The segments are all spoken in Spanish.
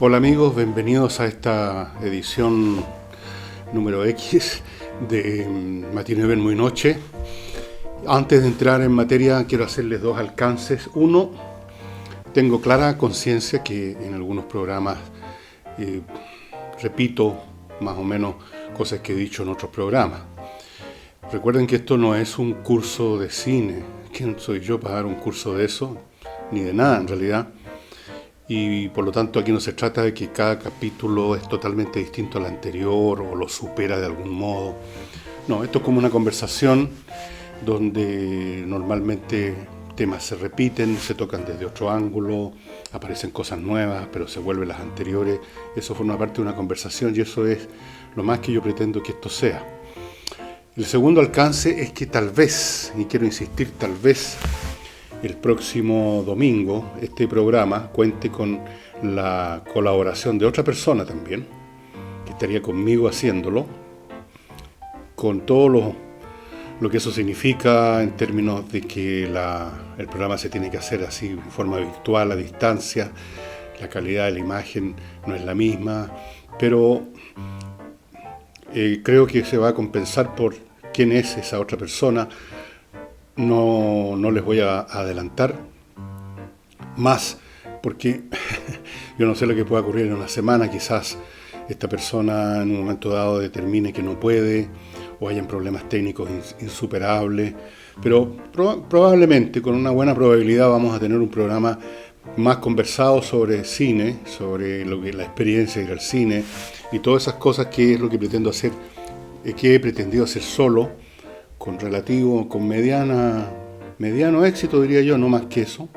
Hola amigos, bienvenidos a esta edición número X de Matino Ven Muy Noche. Antes de entrar en materia quiero hacerles dos alcances. Uno, tengo clara conciencia que en algunos programas repito más o menos cosas que he dicho en otros programas. Recuerden que esto no es un curso de cine. ¿Quién soy yo para dar un curso de eso? Ni de nada en realidad. Y por lo tanto aquí no se trata de que cada capítulo es totalmente distinto al anterior o lo supera de algún modo. No, esto es como una conversación donde normalmente temas se repiten, se tocan desde otro ángulo, aparecen cosas nuevas, pero se vuelven las anteriores. Eso forma parte de una conversación y eso es lo más que yo pretendo que esto sea. El segundo alcance es que tal vez, y quiero insistir, tal vez el próximo domingo este programa cuente con la colaboración de otra persona también, que estaría conmigo haciéndolo, con todo lo que eso significa en términos de que el programa se tiene que hacer así en forma virtual, a distancia, la calidad de la imagen no es la misma, pero creo que se va a compensar por quién es esa otra persona. No les voy a adelantar más porque yo no sé lo que pueda ocurrir en una semana. Quizás esta persona en un momento dado determine que no puede o hayan problemas técnicos insuperables, pero probablemente, con una buena probabilidad, vamos a tener un programa más conversado sobre cine, sobre la experiencia de ir al cine y todas esas cosas, que es lo que pretendo hacer, que he pretendido hacer solo, con mediano éxito, diría yo, no más que eso.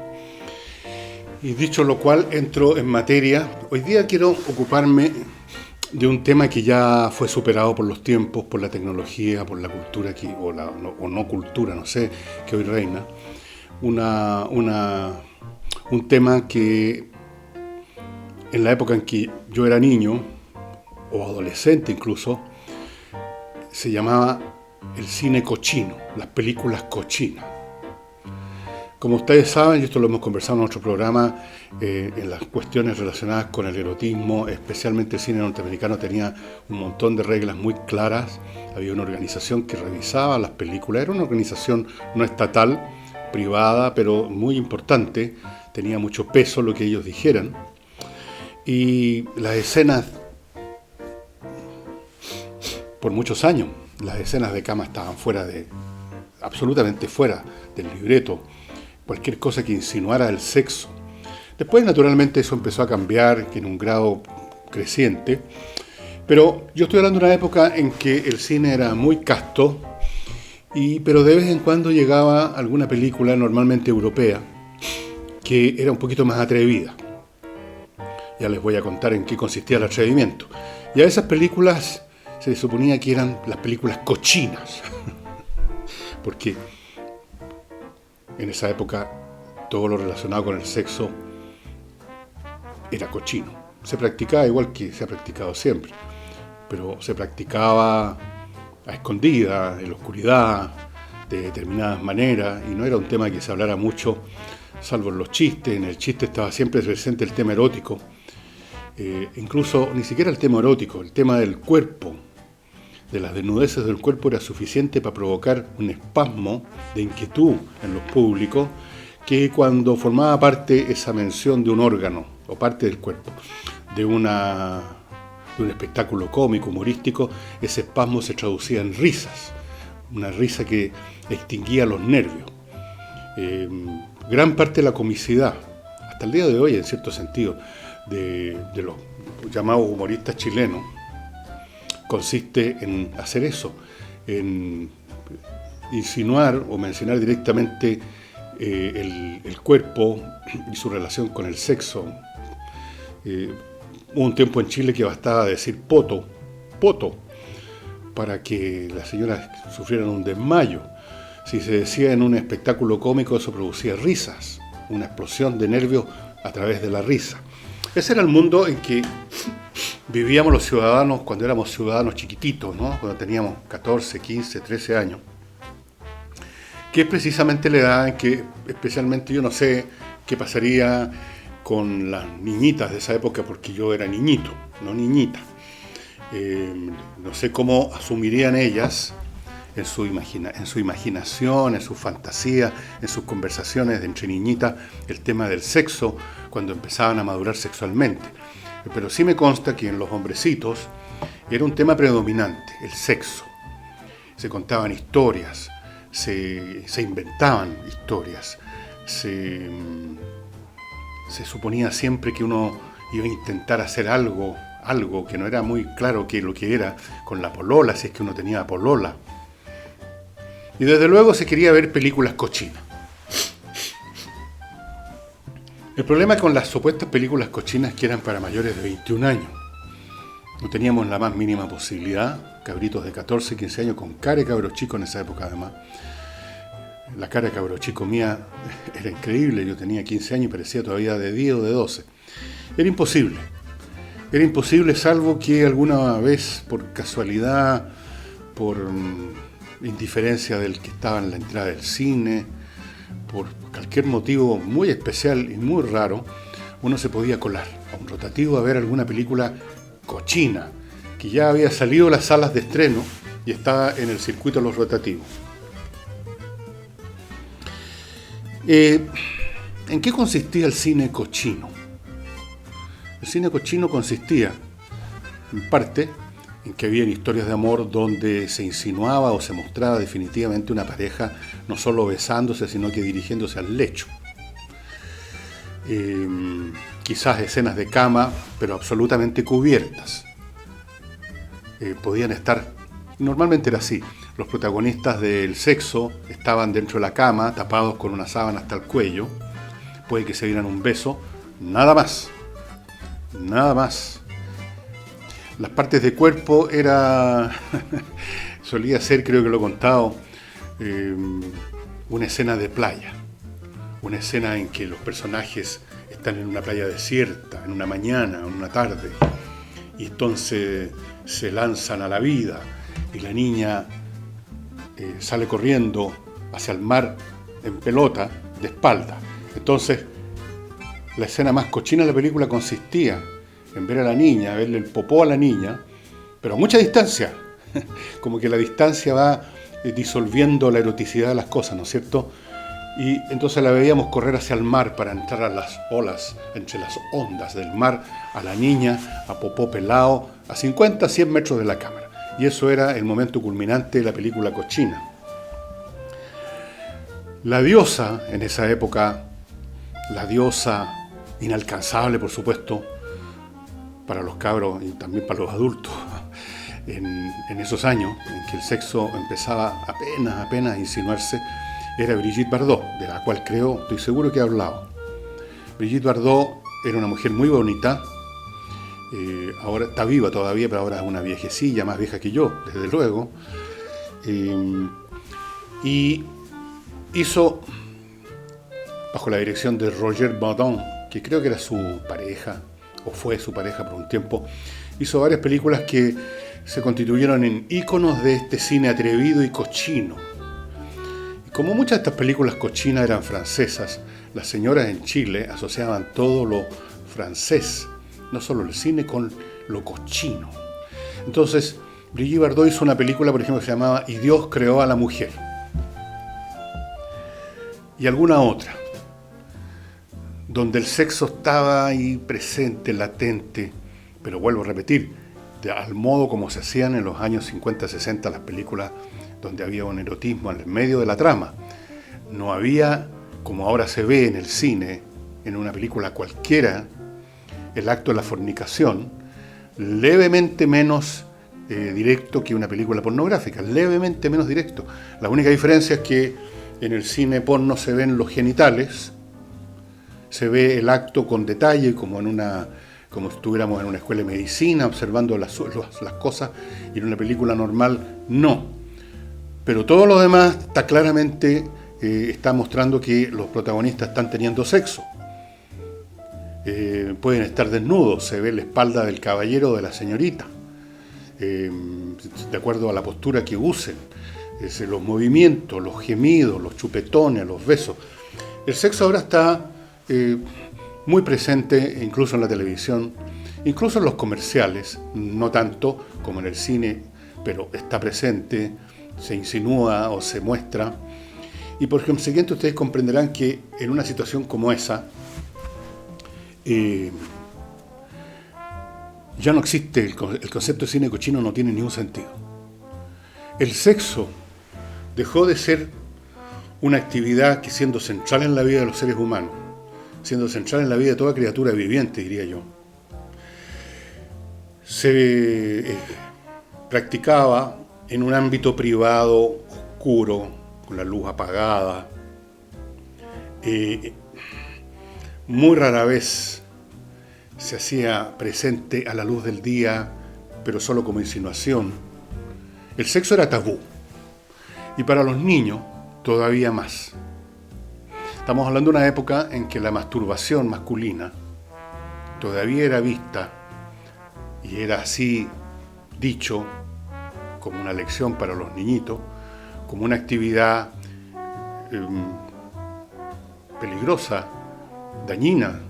Y dicho lo cual, entro en materia. Hoy día quiero ocuparme de un tema que ya fue superado por los tiempos, por la tecnología, por la cultura o no cultura, no sé, que hoy reina. Un tema que en la época en que yo era niño, o adolescente incluso, se llamaba el cine cochino, las películas cochinas. Como ustedes saben, y esto lo hemos conversado en otro programa, en las cuestiones relacionadas con el erotismo, especialmente el cine norteamericano tenía un montón de reglas muy claras. Había una organización que revisaba las películas, era una organización no estatal, privada, pero muy importante, tenía mucho peso lo que ellos dijeran. Y las escenas, por muchos años, las escenas de cama estaban absolutamente fuera del libreto. Cualquier cosa que insinuara el sexo. Después, naturalmente, eso empezó a cambiar en un grado creciente. Pero yo estoy hablando de una época en que el cine era muy casto, pero de vez en cuando llegaba alguna película, normalmente europea, que era un poquito más atrevida. Ya les voy a contar en qué consistía el atrevimiento. Y a esas películas se suponía que eran las películas cochinas, porque en esa época todo lo relacionado con el sexo era cochino. Se practicaba igual que se ha practicado siempre, pero se practicaba a escondidas, en la oscuridad, de determinadas maneras, y no era un tema que se hablara mucho, salvo en los chistes. En el chiste estaba siempre presente el tema erótico, incluso ni siquiera el tema erótico, el tema del cuerpo, de las desnudeces del cuerpo, era suficiente para provocar un espasmo de inquietud en los públicos, que cuando formaba parte esa mención de un órgano o parte del cuerpo de un espectáculo cómico, humorístico, ese espasmo se traducía en risas, una risa que extinguía los nervios. Gran parte de la comicidad, hasta el día de hoy en cierto sentido, de los llamados humoristas chilenos, consiste en hacer eso, en insinuar o mencionar directamente el cuerpo y su relación con el sexo. Hubo un tiempo en Chile que bastaba decir poto, para que las señoras sufrieran un desmayo. Si se decía en un espectáculo cómico, eso producía risas, una explosión de nervios a través de la risa. Ese era el mundo en que vivíamos los ciudadanos cuando éramos ciudadanos chiquititos, ¿no? Cuando teníamos 14, 15, 13 años, que es precisamente la edad en que, especialmente, yo no sé qué pasaría con las niñitas de esa época, porque yo era niñito, no niñita. No sé cómo asumirían ellas en su imaginación, en su fantasía, en sus conversaciones de entre niñitas, el tema del sexo, cuando empezaban a madurar sexualmente. Pero sí me consta que en los hombrecitos era un tema predominante, el sexo. Se contaban historias, se inventaban historias, se suponía siempre que uno iba a intentar hacer algo que no era muy claro que lo que era, con la polola, si es que uno tenía polola. Y desde luego se quería ver películas cochinas. El problema con las supuestas películas cochinas que eran para mayores de 21 años. No teníamos la más mínima posibilidad, cabritos de 14, 15 años, con cara de cabro chico en esa época además. La cara de cabro chico mía era increíble, yo tenía 15 años y parecía todavía de 10 o de 12. Era imposible salvo que alguna vez, por casualidad, por indiferencia del que estaba en la entrada del cine, por cualquier motivo muy especial y muy raro, uno se podía colar a un rotativo a ver alguna película cochina, que ya había salido de las salas de estreno y estaba en el circuito de los rotativos. ¿En qué consistía el cine cochino? El cine cochino consistía, en parte, en que había historias de amor donde se insinuaba o se mostraba definitivamente una pareja no solo besándose, sino que dirigiéndose al lecho. Quizás escenas de cama, pero absolutamente cubiertas. Podían estar, normalmente era así, los protagonistas del sexo estaban dentro de la cama, tapados con una sábana hasta el cuello, puede que se dieran un beso, nada más. Las partes de cuerpo solía ser, creo que lo he contado, una escena de playa, una escena en que los personajes están en una playa desierta, en una mañana, en una tarde, y entonces se lanzan a la vida, y la niña sale corriendo hacia el mar en pelota, de espalda. Entonces, la escena más cochina de la película consistía en ver a la niña, verle el popó a la niña, pero a mucha distancia, como que la distancia va disolviendo la eroticidad de las cosas, ¿no es cierto? Y entonces la veíamos correr hacia el mar para entrar a las olas, entre las ondas del mar, a la niña, a popó pelado, a 50, 100 metros de la cámara. Y eso era el momento culminante de la película cochina. La diosa, en esa época, la diosa inalcanzable, por supuesto, para los cabros y también para los adultos, en esos años en que el sexo empezaba apenas a insinuarse, era Brigitte Bardot, de la cual estoy seguro que he hablado. Brigitte Bardot era una mujer muy bonita, ahora está viva todavía, pero ahora es una viejecilla, más vieja que yo, desde luego, y hizo, bajo la dirección de Roger Baudin, que creo que era su pareja, o fue su pareja por un tiempo, hizo varias películas que se constituyeron en íconos de este cine atrevido y cochino. Y como muchas de estas películas cochinas eran francesas, las señoras en Chile asociaban todo lo francés, no solo el cine, con lo cochino. Entonces, Brigitte Bardot hizo una película, por ejemplo, que se llamaba Y Dios creó a la mujer. Y alguna otra, donde el sexo estaba ahí presente, latente, pero vuelvo a repetir, al modo como se hacían en los años 50, 60 las películas donde había un erotismo en el medio de la trama. No había, como ahora se ve en el cine, en una película cualquiera, el acto de la fornicación, levemente menos directo que una película pornográfica, levemente menos directo. La única diferencia es que en el cine porno se ven los genitales, se ve el acto con detalle, como si estuviéramos en una escuela de medicina observando las cosas, y en una película normal no. Pero todo lo demás está claramente, está mostrando que los protagonistas están teniendo sexo. Pueden estar desnudos, se ve la espalda del caballero o de la señorita, de acuerdo a la postura que usen, los movimientos, los gemidos, los chupetones, los besos. El sexo ahora está muy presente incluso en la televisión, incluso en los comerciales, no tanto como en el cine, pero está presente, se insinúa o se muestra. Y por consiguiente ustedes comprenderán que en una situación como esa, ya no existe, el concepto de cine cochino no tiene ningún sentido. El sexo dejó de ser una actividad que, siendo central en la vida de los seres humanos, siendo central en la vida de toda criatura viviente, diría yo, se practicaba en un ámbito privado, oscuro, con la luz apagada. Muy rara vez se hacía presente a la luz del día, pero solo como insinuación. El sexo era tabú, y para los niños todavía más. Estamos hablando de una época en que la masturbación masculina todavía era vista, y era así dicho, como una lección para los niñitos, como una actividad peligrosa, dañina.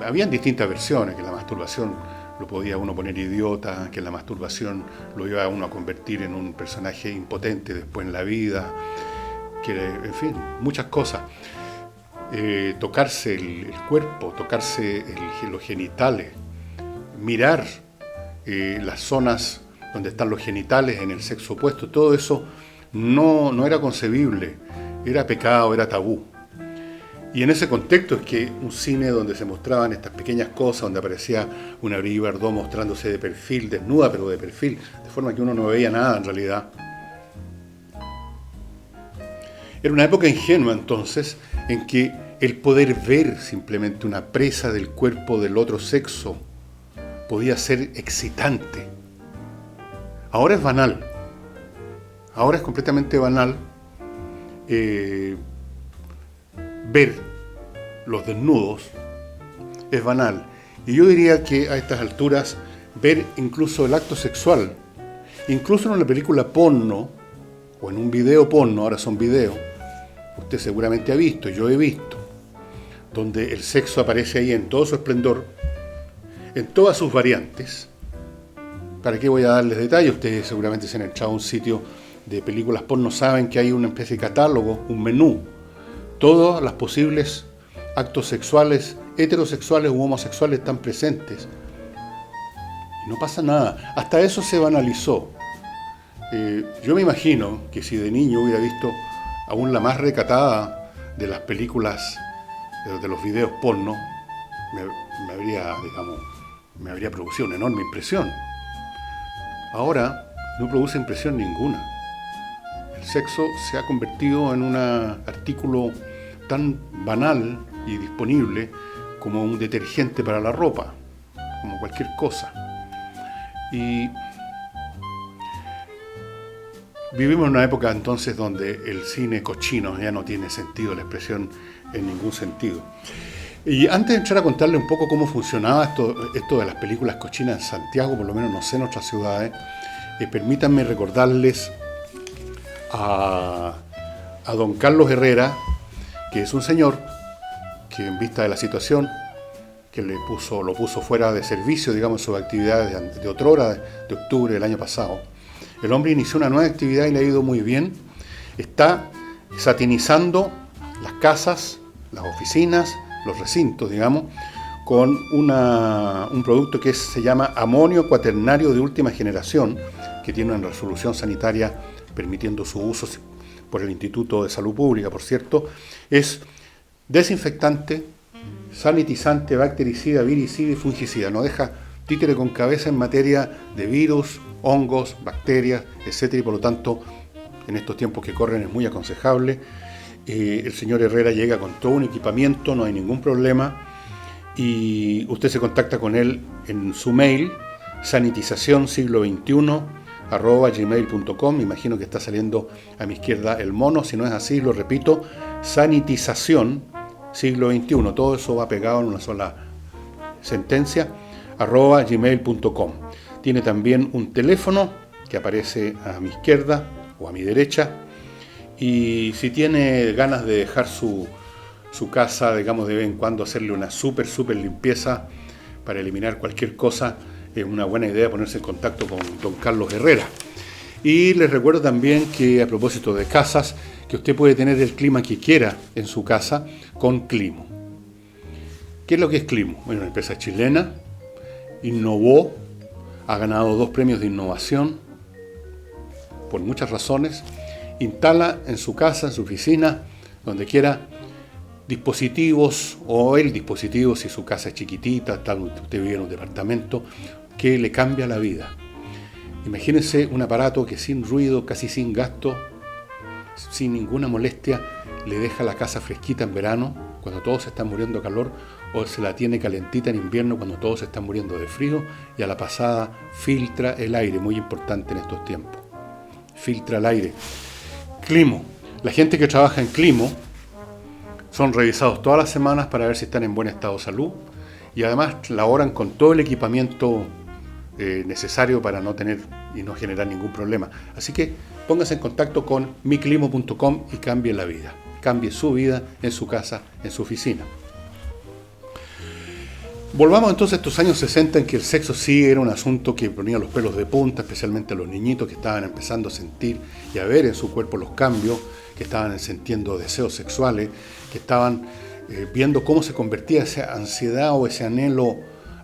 Habían distintas versiones, que la masturbación lo podía uno poner idiota, que la masturbación lo iba a uno a convertir en un personaje impotente después en la vida, que, en fin, muchas cosas. Tocarse el cuerpo, tocarse los genitales, mirar las zonas donde están los genitales en el sexo opuesto, todo eso no era concebible, era pecado, era tabú. Y en ese contexto es que un cine donde se mostraban estas pequeñas cosas, donde aparecía una Brigitte Bardot mostrándose de perfil, desnuda, pero de perfil, de forma que uno no veía nada en realidad. Era una época ingenua entonces, en que el poder ver simplemente una presa del cuerpo del otro sexo podía ser excitante. Ahora es banal. Ahora es completamente banal ver los desnudos, es banal. Y yo diría que a estas alturas ver incluso el acto sexual, incluso en una película porno o en un video porno, ahora son videos, usted seguramente ha visto, yo he visto, donde el sexo aparece ahí en todo su esplendor, en todas sus variantes. ¿Para qué voy a darles detalles? Ustedes seguramente se han entrado a un sitio de películas porno, saben que hay una especie de catálogo, un menú, todos los posibles actos sexuales, heterosexuales u homosexuales están presentes. Y no pasa nada. Hasta eso se banalizó. Yo me imagino que si de niño hubiera visto aún la más recatada de las películas, de los videos porno, me habría producido una enorme impresión. Ahora no produce impresión ninguna. El sexo se ha convertido en un artículo tan banal y disponible como un detergente para la ropa, como cualquier cosa. Y vivimos en una época entonces donde el cine cochino ya no tiene sentido, la expresión en ningún sentido. Y antes de entrar a contarle un poco cómo funcionaba esto de las películas cochinas en Santiago, por lo menos no sé en otras ciudades, permítanme recordarles a don Carlos Herrera, que es un señor que, en vista de la situación que lo puso fuera de servicio, digamos, en sus actividades de otrora, de octubre del año pasado, el hombre inició una nueva actividad y le ha ido muy bien. Está satinizando las casas, las oficinas, los recintos, digamos, con un producto que se llama amonio cuaternario de última generación, que tiene una resolución sanitaria permitiendo su uso por el Instituto de Salud Pública, por cierto. Es desinfectante, sanitizante, bactericida, viricida y fungicida. No deja títere con cabeza en materia de virus, hongos, bacterias, etc. Y por lo tanto, en estos tiempos que corren es muy aconsejable. El señor Herrera llega con todo un equipamiento, no hay ningún problema. Y usted se contacta con él en su mail, sanitizacionsiglo21@gmail.com. Me imagino que está saliendo a mi izquierda el mono. Si no es así, lo repito, sanitización siglo XXI. Todo eso va pegado en una sola sentencia, @gmail.com. Tiene también un teléfono que aparece a mi izquierda o a mi derecha. Y si tiene ganas de dejar su su casa, digamos, de vez en cuando hacerle una súper limpieza para eliminar cualquier cosa, es una buena idea ponerse en contacto con don Carlos Herrera. Y les recuerdo también que, a propósito de casas, que usted puede tener el clima que quiera en su casa con Climo. ¿Qué es lo que es Climo? Bueno, una empresa chilena, innovó, ha ganado 2 premios de innovación por muchas razones. Instala en su casa, en su oficina, donde quiera, dispositivos, o el dispositivo, si su casa es chiquitita, tal usted vive en un departamento, que le cambia la vida. Imagínense un aparato que sin ruido, casi sin gasto, sin ninguna molestia, le deja la casa fresquita en verano, cuando todos están muriendo de calor, o se la tiene calentita en invierno, cuando todos están muriendo de frío, y a la pasada filtra el aire, muy importante en estos tiempos. Filtra el aire. Climo. La gente que trabaja en Climo son revisados todas las semanas para ver si están en buen estado de salud, y además laboran con todo el equipamiento necesario para no tener y no generar ningún problema. Así que póngase en contacto con miclimo.com y cambie la vida. Cambie su vida en su casa, en su oficina. Volvamos entonces a estos años 60 en que el sexo sí era un asunto que ponía los pelos de punta, especialmente a los niñitos que estaban empezando a sentir y a ver en su cuerpo los cambios, que estaban sintiendo deseos sexuales, que estaban viendo cómo se convertía esa ansiedad o ese anhelo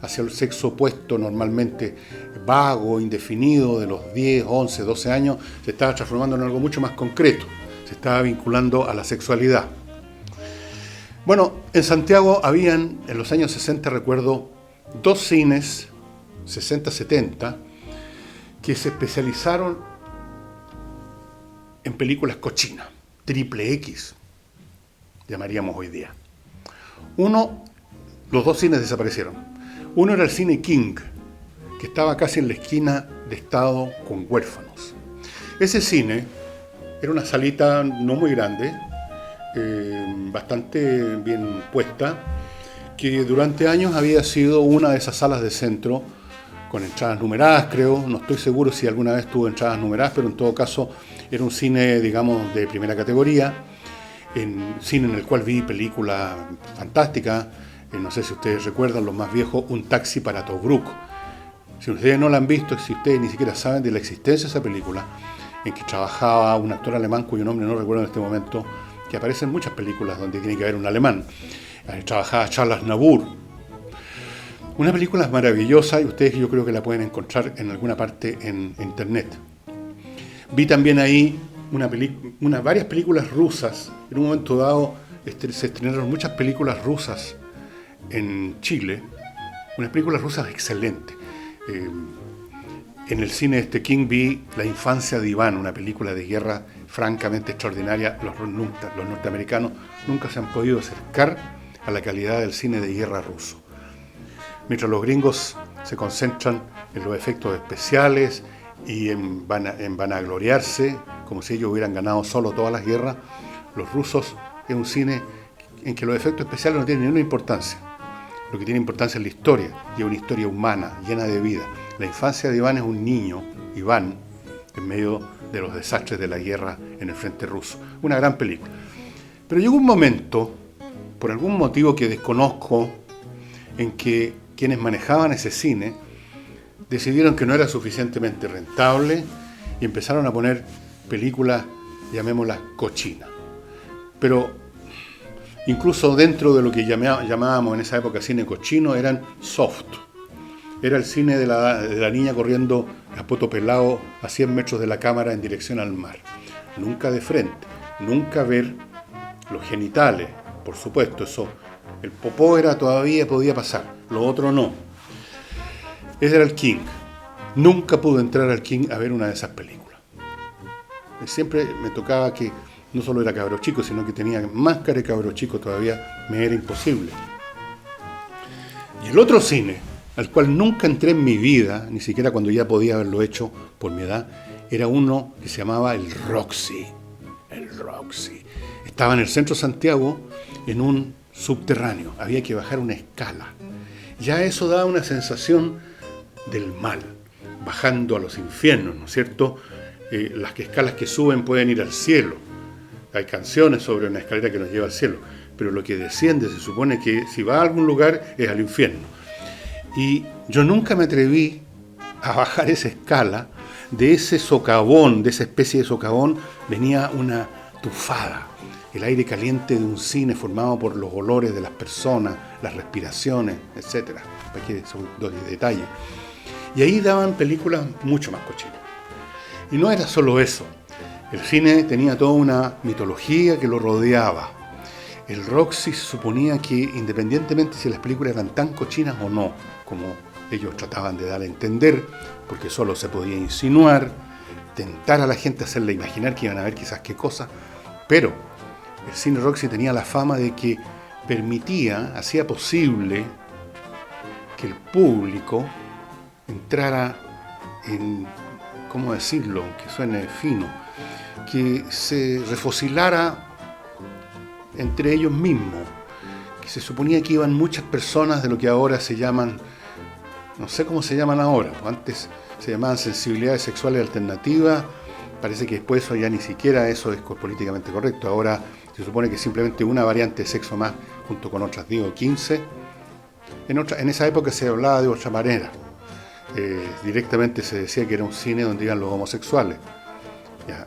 hacia el sexo opuesto, normalmente vago, indefinido, de los 10, 11, 12 años, se estaba transformando en algo mucho más concreto, se estaba vinculando a la sexualidad. Bueno, en Santiago habían, en los años 60, recuerdo, 2 cines, 60-70, que se especializaron en películas cochinas, triple X, llamaríamos hoy día. Los 2 cines desaparecieron. Uno era el cine King, que estaba casi en la esquina de Estado con Huérfanos. Ese cine era una salita no muy grande, bastante bien puesta, que durante años había sido una de esas salas de centro con entradas numeradas, creo. No estoy seguro si alguna vez tuvo entradas numeradas, pero en todo caso era un cine, digamos, de primera categoría, cine en el cual vi películas fantásticas. No sé si ustedes recuerdan, los más viejos, Un taxi para Tobruk. Si ustedes no la han visto, si ustedes ni siquiera saben de la existencia de esa película, en que trabajaba un actor alemán cuyo nombre no recuerdo en este momento, que aparece en muchas películas donde tiene que haber un alemán. Trabajaba Charles Nabur. Una película maravillosa, y ustedes yo creo que la pueden encontrar en alguna parte en internet. Vi también ahí varias películas rusas. En un momento dado se estrenaron muchas películas rusas en Chile, unas películas rusas excelentes. En el cine King vi La infancia de Iván, una película de guerra francamente extraordinaria. Los norteamericanos nunca se han podido acercar a la calidad del cine de guerra ruso. Mientras los gringos se concentran en los efectos especiales y en vanagloriarse, como si ellos hubieran ganado solo todas las guerras, los rusos es un cine en que los efectos especiales no tienen ninguna importancia. Lo que tiene importancia es la historia, y es una historia humana, llena de vida. La infancia de Iván es un niño, Iván, en medio de los desastres de la guerra en el frente ruso. Una gran película. Pero llegó un momento, por algún motivo que desconozco, en que quienes manejaban ese cine decidieron que no era suficientemente rentable y empezaron a poner películas, llamémoslas, cochinas. Pero incluso dentro de lo que llamábamos en esa época cine cochino, eran soft. Era el cine de la niña corriendo a poto pelado a 100 metros de la cámara en dirección al mar. Nunca de frente, nunca ver los genitales, por supuesto, eso. El popó todavía podía pasar, lo otro no. Ese era el King. Nunca pude entrar al King a ver una de esas películas. Siempre me tocaba que no solo era cabro chico, sino que tenía más cara de cabro chico todavía, me era imposible. Y el otro cine, al cual nunca entré en mi vida, ni siquiera cuando ya podía haberlo hecho por mi edad, era uno que se llamaba el Roxy. El Roxy. Estaba en el centro de Santiago, en un subterráneo. Había que bajar una escala. Ya eso daba una sensación del mal, bajando a los infiernos, ¿no es cierto? Las escalas que suben pueden ir al cielo. Hay canciones sobre una escalera que nos lleva al cielo. pero lo que desciende se supone que si va a algún lugar es al infierno. Y yo nunca me atreví a bajar esa escala. De ese socavón, de esa especie de socavón, venía una tufada, el aire caliente de un cine formado por los olores de las personas, las respiraciones, etc. Para que son dos detalles. Y ahí daban películas mucho más cochinas. Y no era solo eso. El cine tenía toda una mitología que lo rodeaba. El Roxy se suponía que, independientemente si las películas eran tan cochinas o no, como ellos trataban de dar a entender, porque solo se podía insinuar, tentar a la gente, hacerle imaginar que iban a ver quizás qué cosa, pero el cine Roxy tenía la fama de que hacía posible que el público entrara en, ¿cómo decirlo?, que suene fino, que se refocilara entre ellos mismos, que se suponía que iban muchas personas de lo que ahora se llaman, no sé cómo se llaman ahora, antes se llamaban sensibilidades sexuales alternativas, parece que después eso ya ni siquiera eso es políticamente correcto, ahora se supone que simplemente una variante de sexo más junto con otras 10 o 15. En esa época se hablaba de otra manera, directamente se decía que era un cine donde iban los homosexuales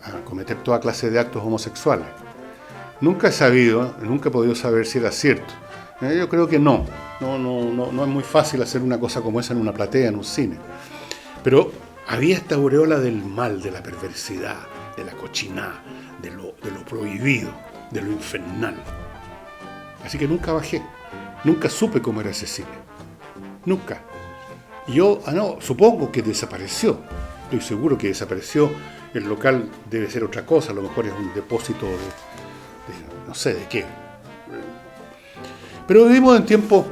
a cometer toda clase de actos homosexuales. Nunca he podido saber si era cierto. Yo creo que no es muy fácil hacer una cosa como esa en una platea, en un cine. Pero había esta aureola del mal, de la perversidad, de la cochinada, de lo prohibido, de lo infernal. Así que nunca bajé, nunca supe cómo era ese cine. Nunca. Y yo, supongo que desapareció. Estoy seguro que desapareció. El local debe ser otra cosa, a lo mejor es un depósito de no sé de qué. Pero vivimos en tiempos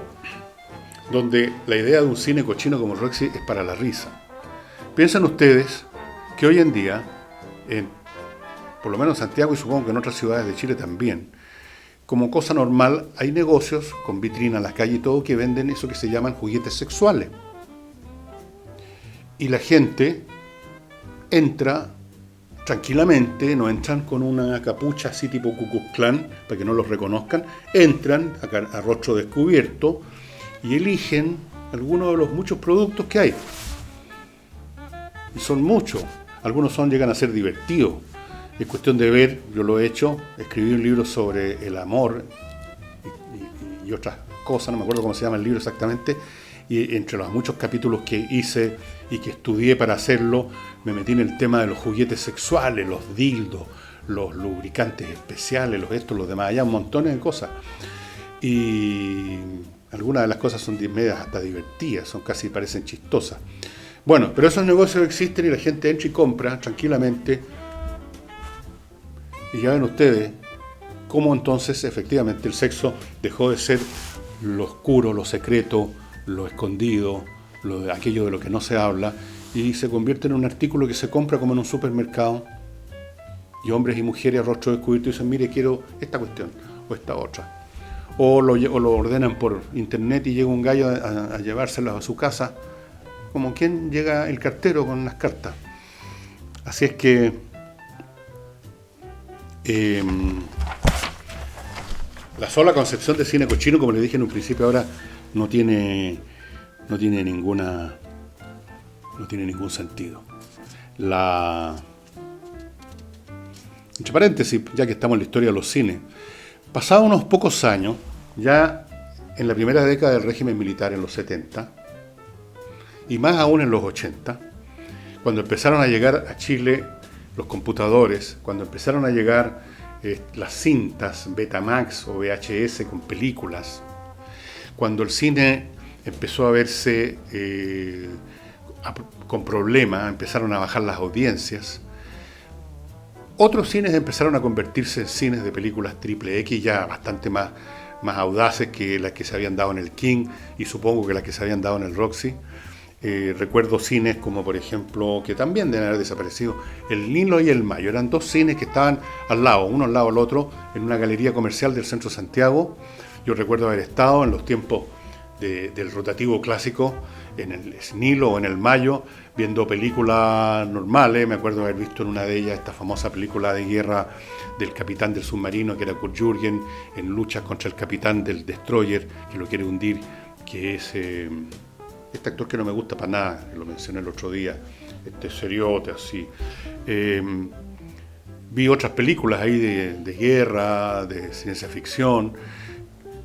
donde la idea de un cine cochino como Roxy es para la risa. Piensan ustedes que hoy en día, por lo menos en Santiago y supongo que en otras ciudades de Chile también, como cosa normal, hay negocios con vitrina en las calles y todo que venden eso que se llaman juguetes sexuales. Y la gente entra tranquilamente, no entran con una capucha así tipo Ku Klux Klan para que no los reconozcan, entran a rostro descubierto y eligen algunos de los muchos productos que hay. Y son muchos, algunos llegan a ser divertidos. Es cuestión de ver, yo lo he hecho, escribí un libro sobre el amor y otras cosas, no me acuerdo cómo se llama el libro exactamente, y entre los muchos capítulos que hice y que estudié para hacerlo, me metí en el tema de los juguetes sexuales, los dildos, los lubricantes especiales, los demás, allá un montón de cosas. Y algunas de las cosas son medias hasta divertidas, parecen chistosas. Bueno, pero esos negocios existen y la gente entra y compra tranquilamente. Y ya ven ustedes cómo entonces efectivamente el sexo dejó de ser lo oscuro, lo secreto, lo escondido, aquello de lo que no se habla, y se convierte en un artículo que se compra como en un supermercado, y hombres y mujeres a rostro descubierto dicen, mire, quiero esta cuestión o esta otra. O lo ordenan por internet y llega un gallo a llevárselas a su casa, como quien llega el cartero con las cartas. Así es que la sola concepción de cine cochino, como le dije en un principio, ahora no tiene ningún sentido. Entre paréntesis, ya que estamos en la historia de los cines, pasados unos pocos años, ya en la primera década del régimen militar, en los 70, y más aún en los 80, cuando empezaron a llegar a Chile los computadores, cuando empezaron a llegar las cintas Betamax o VHS con películas, cuando el cine empezó a verse con problemas, empezaron a bajar las audiencias, otros cines empezaron a convertirse en cines de películas triple X, ya bastante más audaces que las que se habían dado en el King y supongo que las que se habían dado en el Roxy. Recuerdo cines como, por ejemplo, que también deben haber desaparecido, el Nilo y el Mayo. Eran dos cines que estaban al lado, uno al lado del otro, en una galería comercial del centro de Santiago. Yo recuerdo haber estado en los tiempos del rotativo clásico en el Nilo o en el Mayo viendo películas normales. Me acuerdo haber visto en una de ellas esta famosa película de guerra del capitán del submarino, que era Kurt Jürgen, en luchas contra el capitán del destroyer que lo quiere hundir, que es este actor que no me gusta para nada, que lo mencioné el otro día, este seriote así. Vi otras películas ahí de guerra, de ciencia ficción.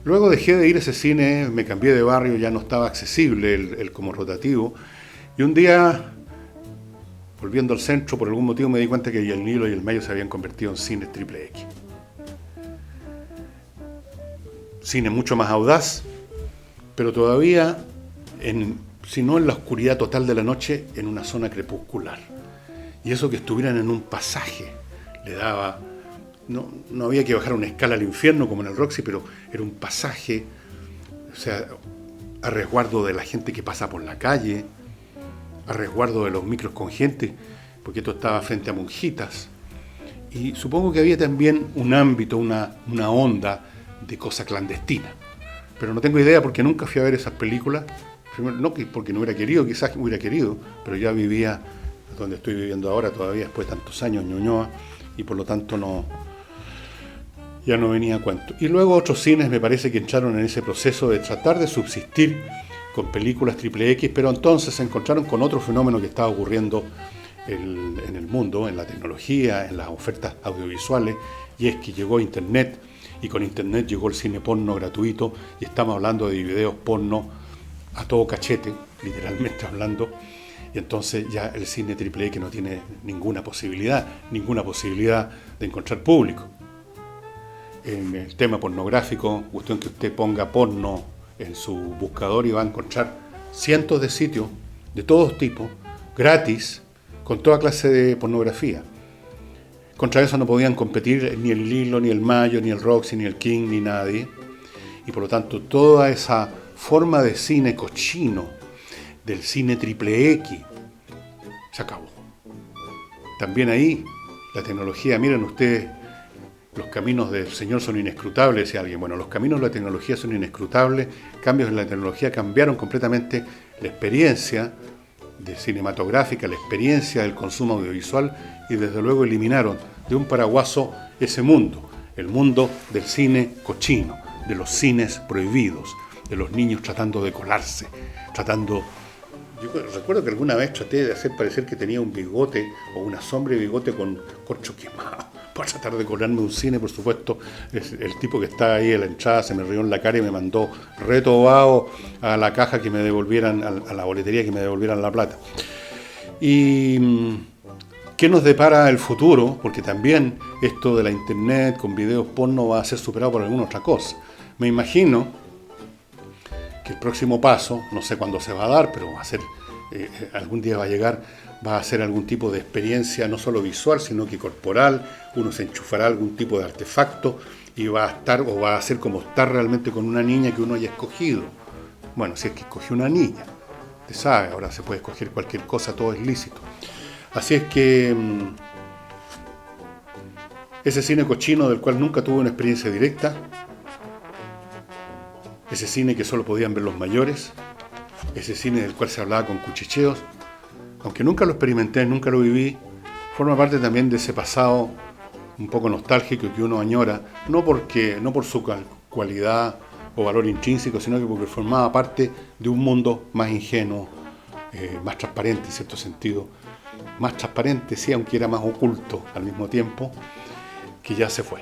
Luego dejé de ir a ese cine, me cambié de barrio, ya no estaba accesible el como rotativo. Y un día, volviendo al centro, por algún motivo me di cuenta que el Nilo y el Mayo se habían convertido en cines triple X. Cine mucho más audaz, pero todavía, si no en la oscuridad total de la noche, en una zona crepuscular. Y eso que estuvieran en un pasaje le daba... No había que bajar una escala al infierno como en el Roxy, pero era un pasaje, o sea, a resguardo de la gente que pasa por la calle, a resguardo de los micros con gente, porque esto estaba frente a monjitas. Y supongo que había también un ámbito, una onda de cosa clandestina. Pero no tengo idea porque nunca fui a ver esas películas. Primero, no porque no hubiera querido, quizás hubiera querido, pero ya vivía donde estoy viviendo ahora todavía después de tantos años, en Ñuñoa, y por lo tanto ya no venía a cuento. Y luego otros cines me parece que entraron en ese proceso de tratar de subsistir con películas triple X, pero entonces se encontraron con otro fenómeno que estaba ocurriendo en el mundo, en la tecnología, en las ofertas audiovisuales, y es que llegó Internet, y con Internet llegó el cine porno gratuito, y estamos hablando de videos porno a todo cachete, literalmente hablando, y entonces ya el cine triple X no tiene ninguna posibilidad de encontrar público. En el tema pornográfico, cuestión que usted ponga porno en su buscador y va a encontrar cientos de sitios de todos tipos, gratis, con toda clase de pornografía. Contra eso no podían competir ni el Lilo, ni el Mayo, ni el Roxy, ni el King, ni nadie. Y por lo tanto toda esa forma de cine cochino, del cine triple X, se acabó. También ahí la tecnología, miren ustedes, los caminos del Señor son inescrutables, decía alguien. Bueno, los caminos de la tecnología son inescrutables, cambios en la tecnología cambiaron completamente la experiencia de cinematográfica, la experiencia del consumo audiovisual, y desde luego eliminaron de un paraguaso ese mundo, el mundo del cine cochino, de los cines prohibidos, de los niños tratando de colarse, Yo recuerdo que alguna vez traté de hacer parecer que tenía un bigote o una sombra de bigote con corcho quemado para tratar de colarme un cine. Por supuesto, el tipo que estaba ahí a la entrada se me rió en la cara y me mandó retobado a la caja que me devolvieran, a la boletería, que me devolvieran la plata. Y ¿qué nos depara el futuro? Porque también esto de la internet con videos porno va a ser superado por alguna otra cosa. Me imagino que el próximo paso, no sé cuándo se va a dar, pero va a ser, algún día va a llegar, va a ser algún tipo de experiencia, no solo visual, sino que corporal. Uno se enchufará algún tipo de artefacto y va a estar, o va a ser como estar realmente con una niña que uno haya escogido. Bueno, si es que escogió una niña, te sabe, ahora se puede escoger cualquier cosa, todo es lícito. Así es que ese cine cochino del cual nunca tuve una experiencia directa, ese cine que solo podían ver los mayores, ese cine del cual se hablaba con cuchicheos, aunque nunca lo experimenté, nunca lo viví, forma parte también de ese pasado un poco nostálgico que uno añora, no por su cualidad o valor intrínseco, sino que porque formaba parte de un mundo más ingenuo, más transparente en cierto sentido, más transparente, sí, aunque era más oculto al mismo tiempo, que ya se fue.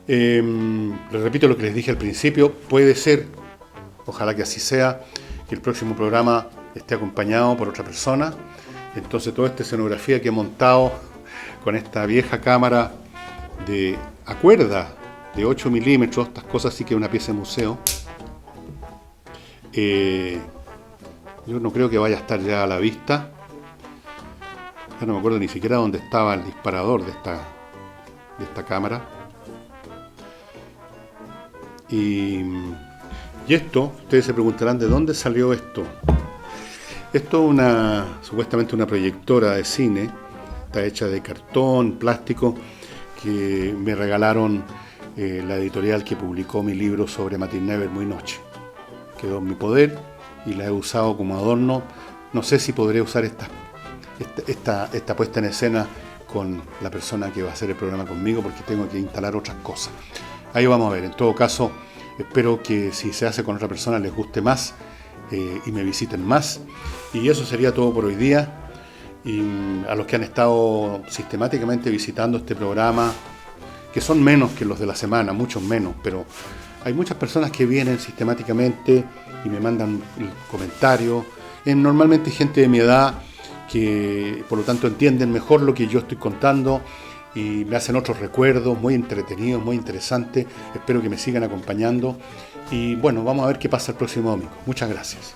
Les repito lo que les dije al principio, puede ser, ojalá que así sea, que el próximo programa esté acompañado por otra persona. Entonces toda esta escenografía que he montado con esta vieja cámara a cuerda de 8 milímetros, estas cosas sí que es una pieza de museo, yo no creo que vaya a estar ya a la vista. Ya no me acuerdo ni siquiera dónde estaba el disparador de esta cámara. Y esto, ustedes se preguntarán de dónde salió esto. Esto es supuestamente una proyectora de cine, está hecha de cartón, plástico, que me regalaron la editorial que publicó mi libro sobre Martin Never, Muy Noche. Quedó en mi poder, y la he usado como adorno. No sé si podré usar esta puesta en escena con la persona que va a hacer el programa conmigo, porque tengo que instalar otras cosas. Ahí vamos a ver. En todo caso, espero que si se hace con otra persona les guste más y me visiten más. Y eso sería todo por hoy día. Y a los que han estado sistemáticamente visitando este programa, que son menos que los de la semana, muchos menos, pero hay muchas personas que vienen sistemáticamente y me mandan comentarios. Normalmente gente de mi edad que por lo tanto entienden mejor lo que yo estoy contando y me hacen otros recuerdos muy entretenidos, muy interesantes. Espero que me sigan acompañando y bueno, vamos a ver qué pasa el próximo domingo. Muchas gracias.